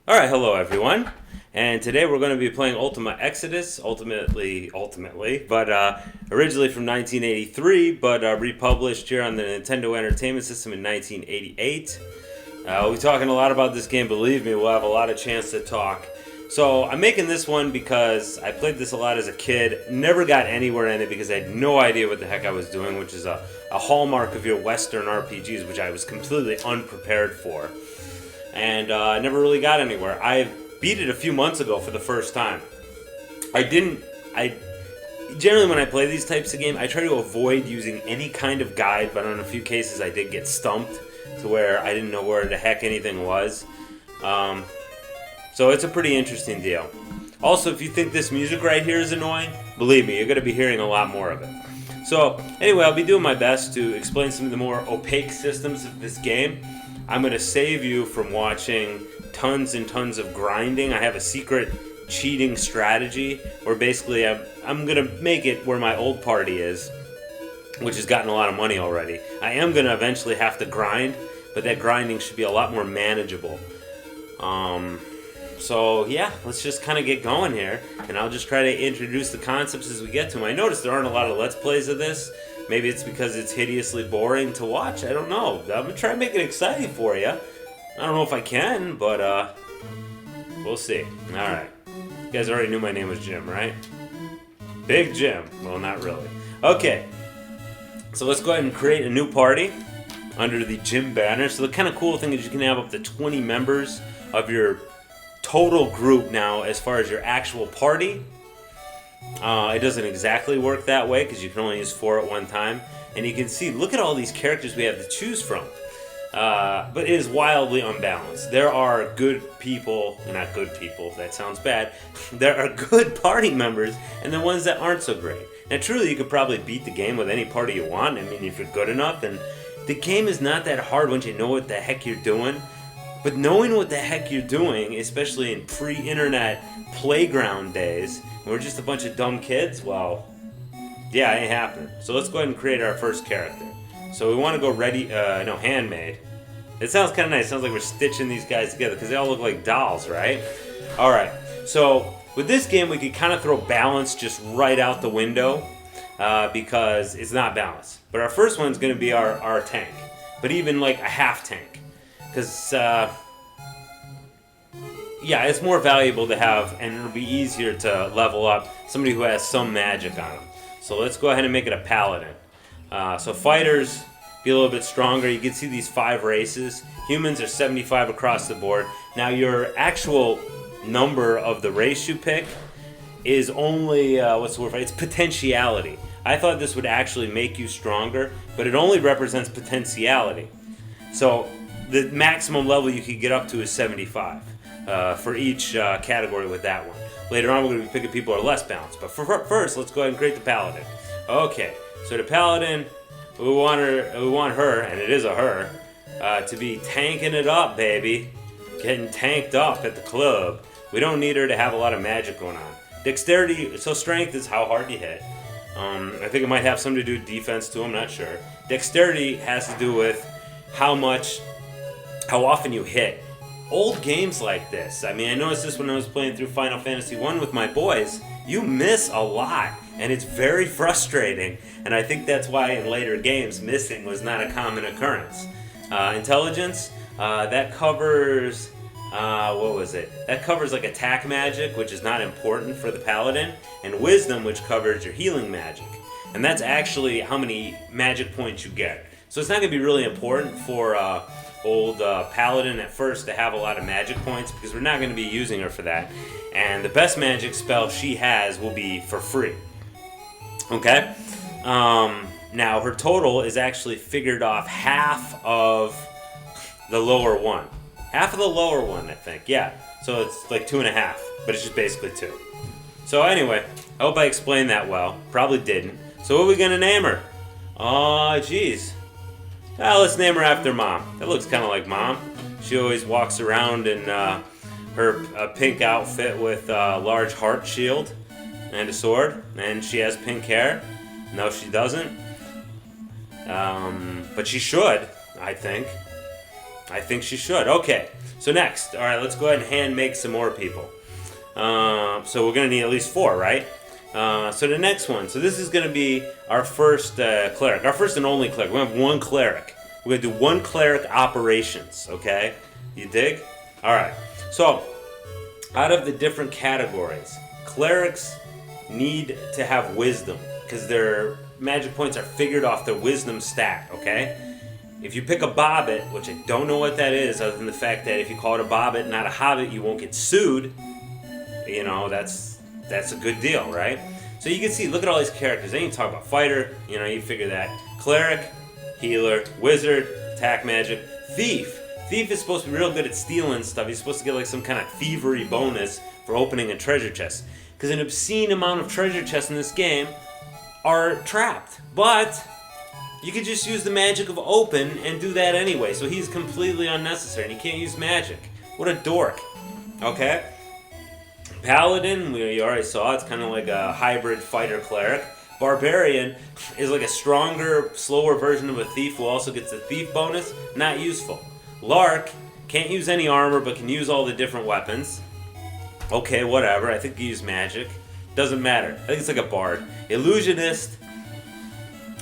Alright, hello everyone. And today we're going to be playing Ultima Exodus, ultimately, but originally from 1983, but republished here on the Nintendo Entertainment System in 1988. We'll be talking a lot about this game, believe me, we'll have a lot of chance to talk. So I'm making this one because I played this a lot as a kid, never got anywhere in it because I had no idea what the heck I was doing, which is a hallmark of your Western RPGs, which I was completely unprepared for. And I never really got anywhere. I beat it a few months ago for the first time. I generally when I play these types of games, I try to avoid using any kind of guide, but on a few cases I did get stumped to where I didn't know where the heck anything was. So it's a pretty interesting deal. Also, if you think this music right here is annoying, believe me, you're going to be hearing a lot more of it. So anyway, I'll be doing my best to explain some of the more opaque systems of this game. I'm going to save you from watching tons and tons of grinding. I have a secret cheating strategy where basically I'm going to make it where my old party is, which has gotten a lot of money already. I am going to eventually have to grind, but that grinding should be a lot more manageable. So yeah, let's just kind of get going here, and I'll just try to introduce the concepts as we get to them. I noticed there aren't a lot of Let's Plays of this. Maybe it's because it's hideously boring to watch. I don't know. I'm going to try to make it exciting for you. I don't know if I can, but we'll see. Alright. You guys already knew my name was Jim, right? Big Jim. Well, not really. Okay. So let's go ahead and create a new party under the Jim banner. So the kind of cool thing is you can have up to 20 members of your total group now as far as your actual party. It doesn't exactly work that way because you can only use 4 at one time. And you can see, look at all these characters we have to choose from. But it is wildly unbalanced. There are good people, not good people, that sounds bad. There are good party members and the ones that aren't so great. Now truly you could probably beat the game with any party you want. I mean, if you're good enough, and the game is not that hard once you know what the heck you're doing. But knowing what the heck you're doing, especially in pre-internet playground days, when we're just a bunch of dumb kids, well, yeah, it ain't happening. So let's go ahead and create our first character. So we want to go handmade. It sounds kind of nice. It sounds like we're stitching these guys together because they all look like dolls, right? All right. So with this game, we could kind of throw balance just right out the window because it's not balanced. But our first one's going to be our tank, but even like a half tank. Because, it's more valuable to have, and it'll be easier to level up somebody who has some magic on them. So let's go ahead and make it a paladin. So fighters, be a little bit stronger. You can see these 5 races. Humans are 75 across the board. Now your actual number of the race you pick is only, it's potentiality. I thought this would actually make you stronger, but it only represents potentiality. So the maximum level you could get up to is 75 for each category with that one. Later on, we're going to be picking people who are less balanced. But first, let's go ahead and create the paladin. Okay, so the paladin, we want her, and it is a her, to be tanking it up, baby. Getting tanked up at the club. We don't need her to have a lot of magic going on. Dexterity, so strength is how hard you hit. I think it might have something to do with defense too, I'm not sure. Dexterity has to do with how often you hit. Old games like this, I mean, I noticed this when I was playing through Final Fantasy 1 with my boys. You miss a lot, and it's very frustrating. And I think that's why in later games, missing was not a common occurrence. Intelligence, that covers, That covers like attack magic, which is not important for the paladin, and wisdom, which covers your healing magic. And that's actually how many magic points you get. So it's not going to be really important for old paladin at first to have a lot of magic points because we're not going to be using her for that. And the best magic spell she has will be for free. Okay? Now her total is actually figured off half of the lower one. Half of the lower one, I think. Yeah. So it's like 2.5, but it's just basically 2. So anyway, I hope I explained that well. Probably didn't. So what are we going to name her? Oh, jeez. Let's name her after Mom. That looks kind of like Mom. She always walks around in her pink outfit with a large heart shield and a sword, and she has pink hair. No, she doesn't. But she should, I think. I think she should. Okay, so next. All right, let's go ahead and hand make some more people. So we're going to need at least 4, right? So the next one. So this is going to be our first cleric. Our first and only cleric. We're going to have 1 cleric. We're going to do 1 cleric operations, okay? You dig? All right. So out of the different categories, clerics need to have wisdom because their magic points are figured off their wisdom stat, okay? If you pick a bobbit, which I don't know what that is other than the fact that if you call it a bobbit, not a hobbit, you won't get sued. You know, that's a good deal, right? So you can see, look at all these characters. Then you talk about fighter, you know, you figure that. Cleric, healer, wizard, attack magic, thief. Thief is supposed to be real good at stealing stuff. He's supposed to get like some kind of thievery bonus for opening a treasure chest. Because an obscene amount of treasure chests in this game are trapped. But you could just use the magic of open and do that anyway. So he's completely unnecessary and he can't use magic. What a dork. Okay? Paladin, we already saw, it's kind of like a hybrid fighter cleric. Barbarian is like a stronger, slower version of a thief who also gets a thief bonus. Not useful. Lark can't use any armor but can use all the different weapons. Okay, whatever. I think he used magic. Doesn't matter. I think it's like a bard. Illusionist,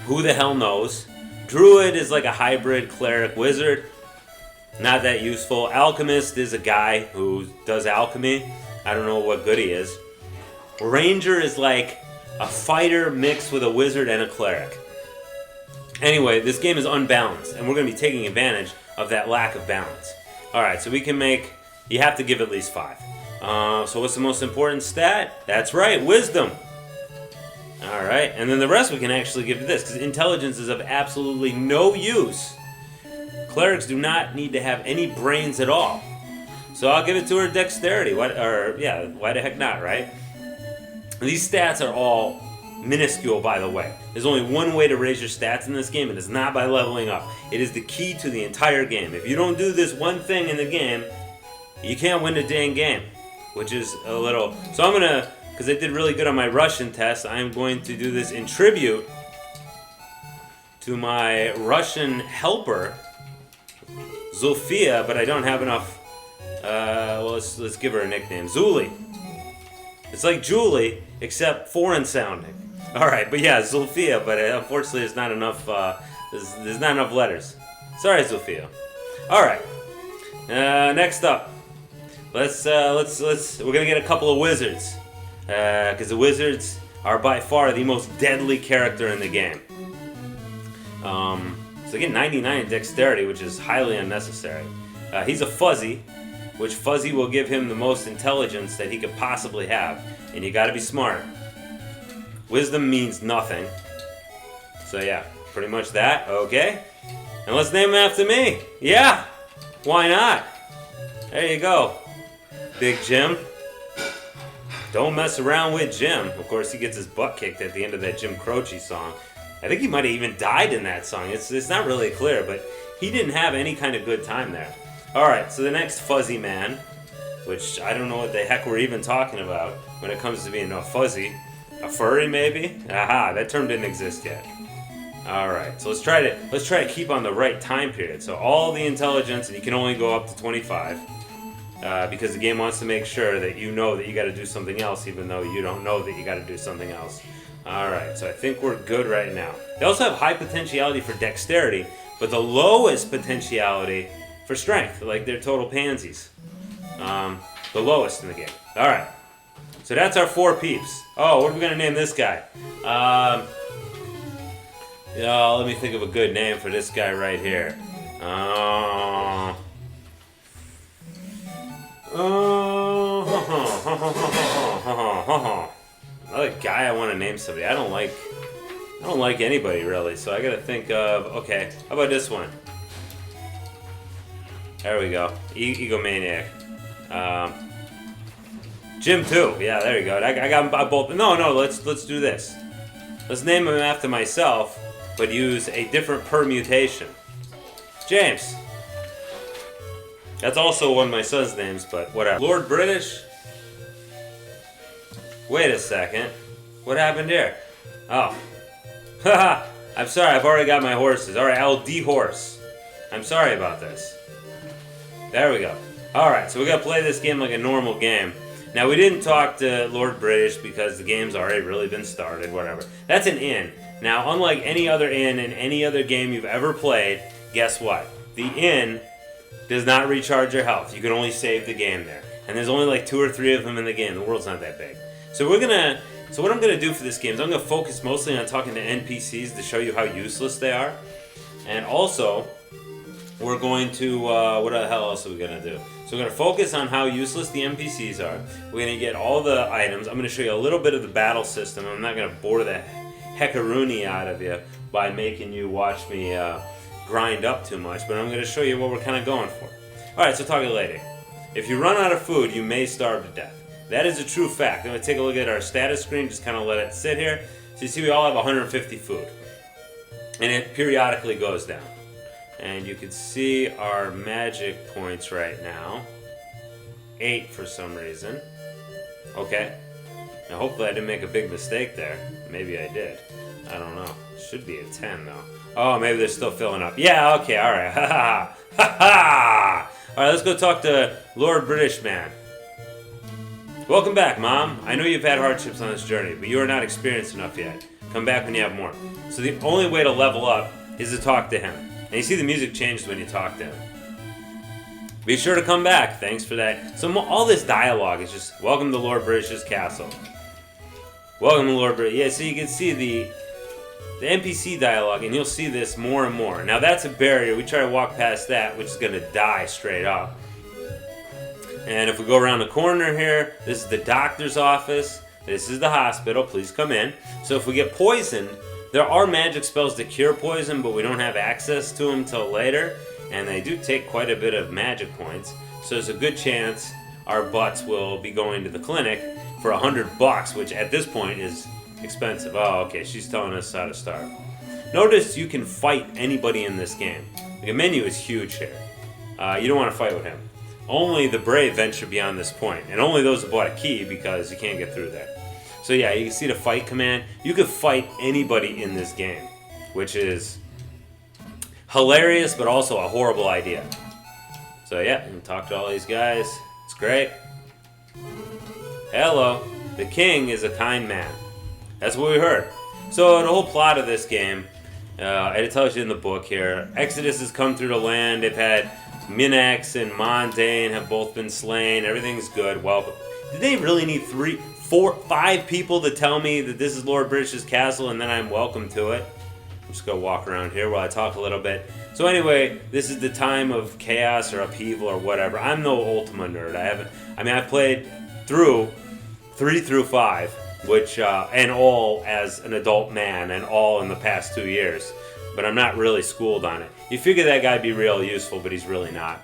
who the hell knows? Druid is like a hybrid cleric wizard. Not that useful. Alchemist is a guy who does alchemy. I don't know what good he is. Ranger is like a fighter mixed with a wizard and a cleric. Anyway, this game is unbalanced, and we're going to be taking advantage of that lack of balance. Alright, so we can make... You have to give at least 5. So what's the most important stat? That's right, wisdom. Alright, and then the rest we can actually give to this, because intelligence is of absolutely no use. Clerics do not need to have any brains at all. So I'll give it to her dexterity. Why the heck not, right? These stats are all minuscule, by the way. There's only one way to raise your stats in this game, and it's not by leveling up. It is the key to the entire game. If you don't do this one thing in the game, you can't win the dang game, which is a little... So I'm going to, because I did really good on my Russian test, I'm going to do this in tribute to my Russian helper, Zofia, but I don't have enough... well, let's give her a nickname. Zuli. It's like Julie, except foreign sounding. Alright, but yeah, Zulfia, but unfortunately there's not enough, there's not enough letters. Sorry, Zulfia. Alright, next up, we're gonna get a couple of wizards. Because the wizards are by far the most deadly character in the game. So again, 99 in dexterity, which is highly unnecessary. He's a fuzzy, which fuzzy will give him the most intelligence that he could possibly have. And you gotta be smart. Wisdom means nothing. So yeah, pretty much that. Okay. And let's name him after me. Yeah. Why not? There you go. Big Jim. Don't mess around with Jim. Of course, he gets his butt kicked at the end of that Jim Croce song. I think he might have even died in that song. It's not really clear, but he didn't have any kind of good time there. Alright, so the next fuzzy man, which I don't know what the heck we're even talking about when it comes to being a fuzzy. A furry, maybe? Aha, that term didn't exist yet. Alright, so let's try to keep on the right time period. So all the intelligence, and you can only go up to 25. Because the game wants to make sure that you know that you got to do something else, even though you don't know that you got to do something else. Alright, so I think we're good right now. They also have high potentiality for dexterity, but the lowest potentiality for strength, like they're total pansies. The lowest in the game. Alright, so that's our 4 peeps. Oh, what are we going to name this guy? Let me think of a good name for this guy right here. Another guy I want to name somebody. I don't like anybody really, so I gotta think of, okay, how about this one? There we go. Egomaniac. Jim 2. Yeah, there you go. I got them both. No, let's do this. Let's name him after myself, but use a different permutation. James. That's also one of my son's names, but whatever. Lord British? Wait a second. What happened here? Oh. Haha. I'm sorry, I've already got my horses. Alright, I'll de-horse. I'm sorry about this. There we go. Alright, so we gotta play this game like a normal game. Now, we didn't talk to Lord British because the game's already really been started, whatever. That's an inn. Now, unlike any other inn in any other game you've ever played, guess what? The inn does not recharge your health. You can only save the game there. And there's only like 2 or 3 of them in the game. The world's not that big. So what I'm gonna do for this game is I'm gonna focus mostly on talking to NPCs to show you how useless they are. And also, we're going to, what the hell else are we gonna do? So we're going to focus on how useless the NPCs are. We're going to get all the items. I'm going to show you a little bit of the battle system. I'm not going to bore the heckaroony out of you by making you watch me grind up too much, but I'm going to show you what we're kind of going for. Alright, so talk to you later. If you run out of food, you may starve to death. That is a true fact. I'm going to take a look at our status screen, just kind of let it sit here. So you see we all have 150 food. And it periodically goes down. And you can see our magic points right now. 8 for some reason. Okay. Now hopefully I didn't make a big mistake there. Maybe I did. I don't know. Should be a 10 though. Oh, maybe they're still filling up. Yeah, okay, alright. Ha ha ha ha! Alright, let's go talk to Lord British Man. Welcome back, Mom. I know you've had hardships on this journey, but you are not experienced enough yet. Come back when you have more. So the only way to level up is to talk to him. And you see the music changes when you talk to him. Be sure to come back. Thanks for that. So all this dialogue is just, welcome to Lord British's castle. Welcome to Lord British. Yeah, so you can see the NPC dialogue, and you'll see this more and more. Now that's a barrier. We try to walk past that, which is going to die straight up. And if we go around the corner here, this is the doctor's office. This is the hospital. Please come in. So if we get poisoned, there are magic spells to cure poison, but we don't have access to them till later, and they do take quite a bit of magic points. So there's a good chance our butts will be going to the clinic for $100, which at this point is expensive. Oh, okay, she's telling us how to start. Notice you can fight anybody in this game. The menu is huge here. You don't want to fight with him. Only the brave venture beyond this point, and only those who bought a key because you can't get through there. So yeah, you can see the fight command. You could fight anybody in this game, which is hilarious, but also a horrible idea. So yeah, you can talk to all these guys. It's great. Hello. The king is a kind man. That's what we heard. So the whole plot of this game, and it tells you in the book here, Exodus has come through the land. They've had Minax and Mondane have both been slain. Everything's good. Welcome. Did they really need 3, 4, 5 people to tell me that this is Lord British's castle and then I'm welcome to it? I'm just going to walk around here while I talk a little bit. So anyway, this is the time of chaos or upheaval or whatever. I'm no Ultima nerd. I've played through 3 through 5, which, and all as an adult man and all in the past 2 years. But I'm not really schooled on it. You figure that guy'd be real useful, but he's really not.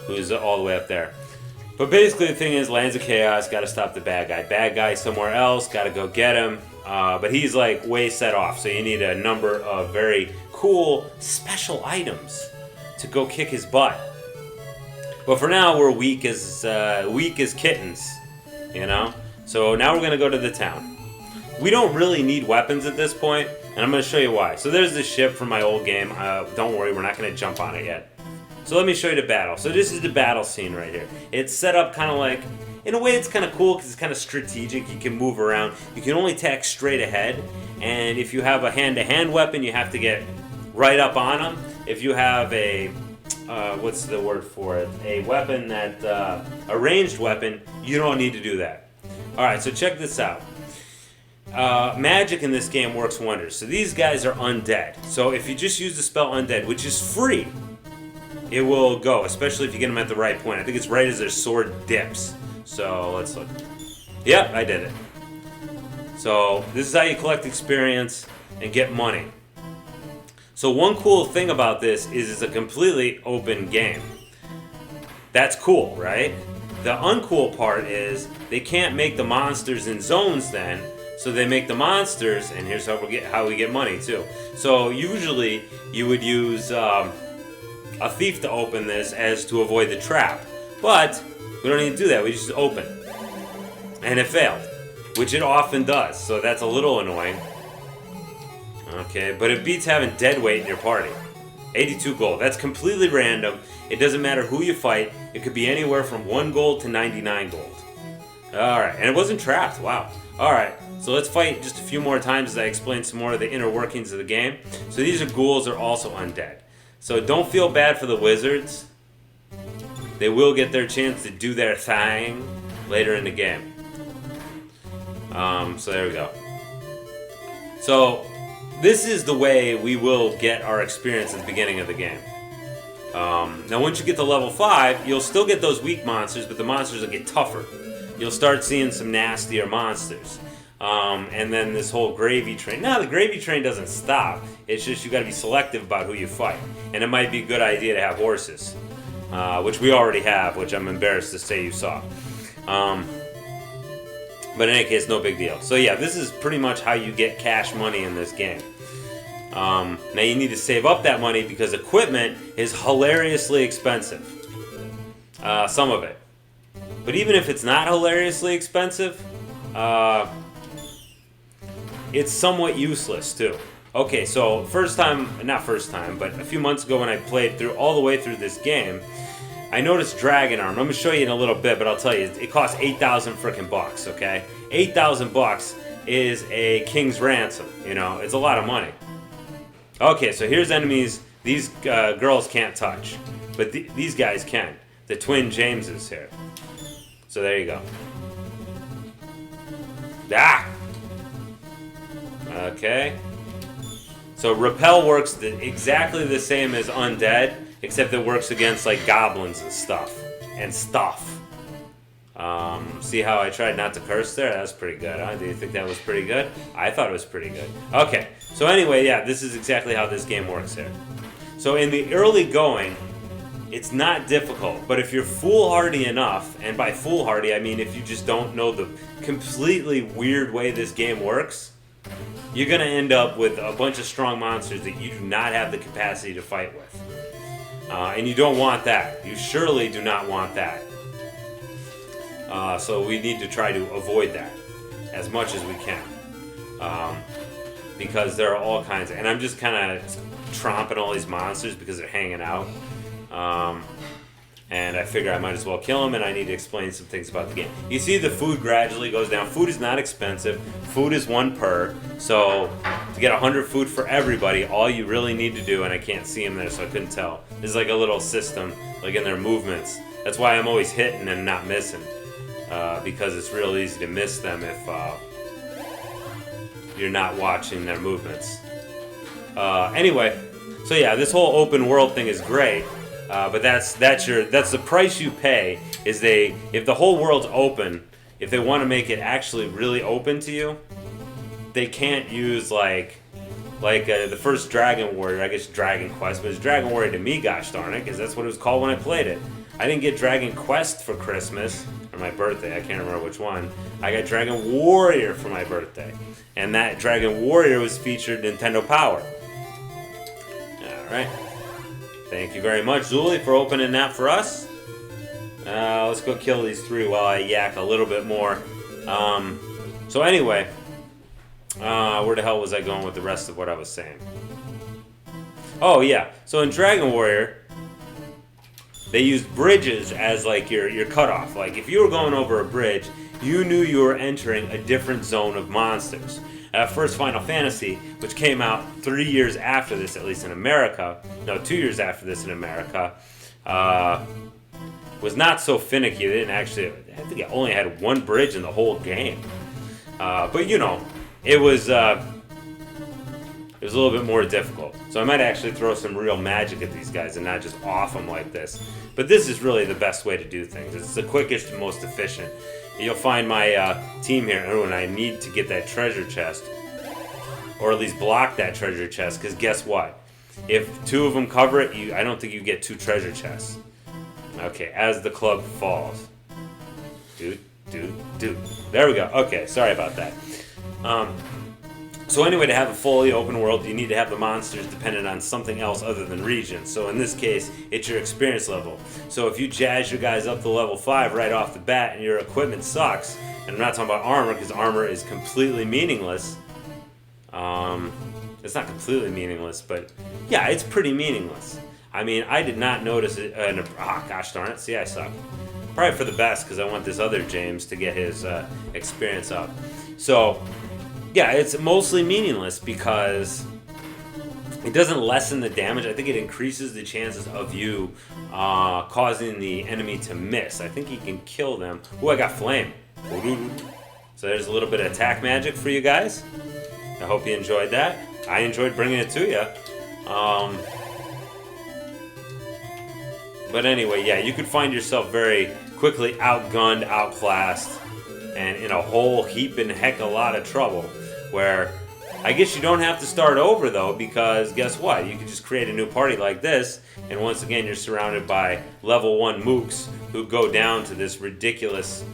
Who's all the way up there. But basically the thing is, lands of chaos, gotta stop the bad guy. Bad guy somewhere else, gotta go get him. But he's like way set off, so you need a number of very cool special items to go kick his butt. But for now, we're weak as kittens, you know? So now we're gonna go to the town. We don't really need weapons at this point, and I'm gonna show you why. So there's this ship from my old game. Don't worry, we're not gonna jump on it yet. So let me show you the battle. So this is the battle scene right here. It's set up kind of like, in a way it's kind of cool because it's kind of strategic. You can move around. You can only attack straight ahead. And if you have a hand-to-hand weapon, you have to get right up on them. If you have a, what's the word for it? A weapon that, a ranged weapon, you don't need to do that. Alright, so check this out. Magic in this game works wonders. So these guys are undead. So if you just use the spell undead, which is free, it will go, especially if you get them at the right point. I think it's right as their sword dips. So let's look. Yep, I did it. So this is how you collect experience and get money. So one cool thing about this is it's a completely open game. That's cool, right? The uncool part is they can't make the monsters in zones then, so they make the monsters, and here's how we get money too. So usually you would use a thief to open this as to avoid the trap, but we don't need to do that. We just open, and it failed, which it often does. So that's a little annoying. Okay, but it beats having dead weight in your party. 82 gold. That's completely random. It doesn't matter who you fight. It could be anywhere from 1 gold to 99 gold. Alright, and it wasn't trapped. Wow. Alright, so let's fight just a few more times as I explain some more of the inner workings of the game. So these are ghouls are also undead. So don't feel bad for the wizards. They will get their chance to do their thing later in the game. So there we go. So this is the way we will get our experience at the beginning of the game. Now once you get to level 5, you'll still get those weak monsters, but the monsters will get tougher. You'll start seeing some nastier monsters. And then this whole gravy train. Now the gravy train doesn't stop. It's just you got to be selective about who you fight. And it might be a good idea to have horses. Which we already have, which I'm embarrassed to say you saw. But in any case, no big deal. So yeah, this is pretty much how you get cash money in this game. Now you need to save up that money because equipment is hilariously expensive. Some of it. But even if it's not hilariously expensive, it's somewhat useless too. Okay, so not first time, but a few months ago when I played through all the way through this game, I noticed dragon armor. I'm gonna show you in a little bit, but I'll tell you, it costs 8,000 frickin' bucks. Okay, 8,000 bucks is a king's ransom. You know, it's a lot of money. Okay, so here's enemies these girls can't touch, but these guys can. The twin Jameses here. So there you go. Ah. Okay. So repel works exactly the same as undead, except it works against like goblins and stuff. See how I tried not to curse there? That's pretty good, huh? Do you think that was pretty good? I thought it was pretty good. Okay, so anyway, yeah, this is exactly how this game works here. So in the early going, it's not difficult, but if you're foolhardy enough, and by foolhardy I mean if you just don't know the completely weird way this game works, you're going to end up with a bunch of strong monsters that you do not have the capacity to fight with. And you don't want that. You surely do not want that. So we need to try to avoid that as much as we can. Because there are all kinds of... And I'm just kind of tromping all these monsters because they're hanging out. And I figure I might as well kill them, and I need to explain some things about the game. You see the food gradually goes down. Food is not expensive. Food is 1 per. So to get 100 food for everybody, all you really need to do, and I can't see them there so I couldn't tell, is like a little system, like in their movements. That's why I'm always hitting and not missing. Because it's real easy to miss them if you're not watching their movements. Anyway, so yeah, this whole open world thing is great. But that's the price you pay. If the whole world's open, if they want to make it actually really open to you, they can't use like the first Dragon Warrior. I guess Dragon Quest, but it's Dragon Warrior to me. Gosh darn it, because that's what it was called when I played it. I didn't get Dragon Quest for Christmas or my birthday. I can't remember which one. I got Dragon Warrior for my birthday, and that Dragon Warrior was featured Nintendo Power. All right. Thank you very much, Zuli, for opening that for us. Let's go kill these 3 while I yak a little bit more. So anyway, where the hell was I going with the rest of what I was saying? Oh yeah, so in Dragon Warrior, they used bridges as like your cutoff. Like if you were going over a bridge, you knew you were entering a different zone of monsters. First Final Fantasy, which came out 3 years after this, at least in America, no, 2 years after this in America, was not so finicky. They didn't actually, I think it only had 1 bridge in the whole game. But you know, it was a little bit more difficult. So I might actually throw some real magic at these guys and not just off them like this. But this is really the best way to do things. It's the quickest and most efficient. You'll find my team here. Oh, and I need to get that treasure chest. Or at least block that treasure chest, because guess what? If 2 of them cover it, I don't think you get 2 treasure chests. Okay, as the club falls. There we go. Okay, sorry about that. So anyway, to have a fully open world, you need to have the monsters dependent on something else other than regions. So in this case, it's your experience level. So if you jazz your guys up to level 5 right off the bat and your equipment sucks, and I'm not talking about armor because armor is completely meaningless, It's not completely meaningless, but yeah, it's pretty meaningless. I mean, I did not notice it. Gosh darn it. See, I suck. Probably for the best, because I want this other James to get his experience up. So, yeah, it's mostly meaningless because it doesn't lessen the damage. I think it increases the chances of you causing the enemy to miss. I think you can kill them. Oh, I got flame. So there's a little bit of attack magic for you guys. I hope you enjoyed that. I enjoyed bringing it to you. But anyway, yeah, you could find yourself very quickly outgunned, outclassed, and in a whole heap and heck a lot of trouble. Where I guess you don't have to start over though, because guess what? You can just create a new party like this, and once again you're surrounded by level 1 mooks who go down to this ridiculous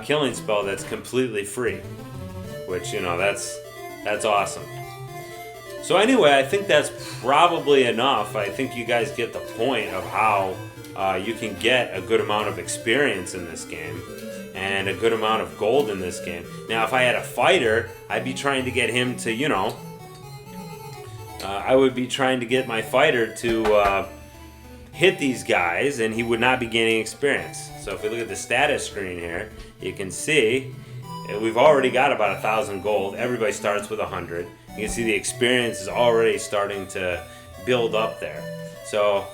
killing spell that's completely free. Which, you know, that's awesome. So anyway, I think that's probably enough. I think you guys get the point of how you can get a good amount of experience in this game and a good amount of gold in this game. Now, if I had a fighter, I'd be trying to get him to, you know, I would be trying to get my fighter to hit these guys, and he would not be gaining experience. So if we look at the status screen here, you can see we've already got about 1,000 gold. Everybody starts with 100. You can see the experience is already starting to build up there. So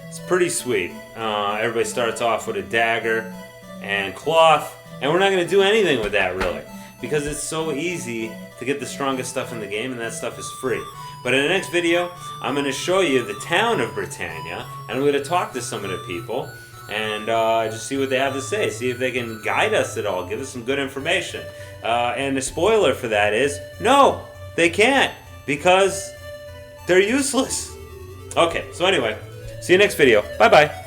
it's pretty sweet. Everybody starts off with a dagger and cloth, and we're not going to do anything with that really, because it's so easy to get the strongest stuff in the game, and that stuff is free. But in the next video, I'm going to show you the town of Britannia, and I'm going to talk to some of the people and just see what they have to say, see if they can guide us at all, give us some good information. And the spoiler for that is, no, they can't, because they're useless. Okay, so anyway, see you next video. Bye-bye.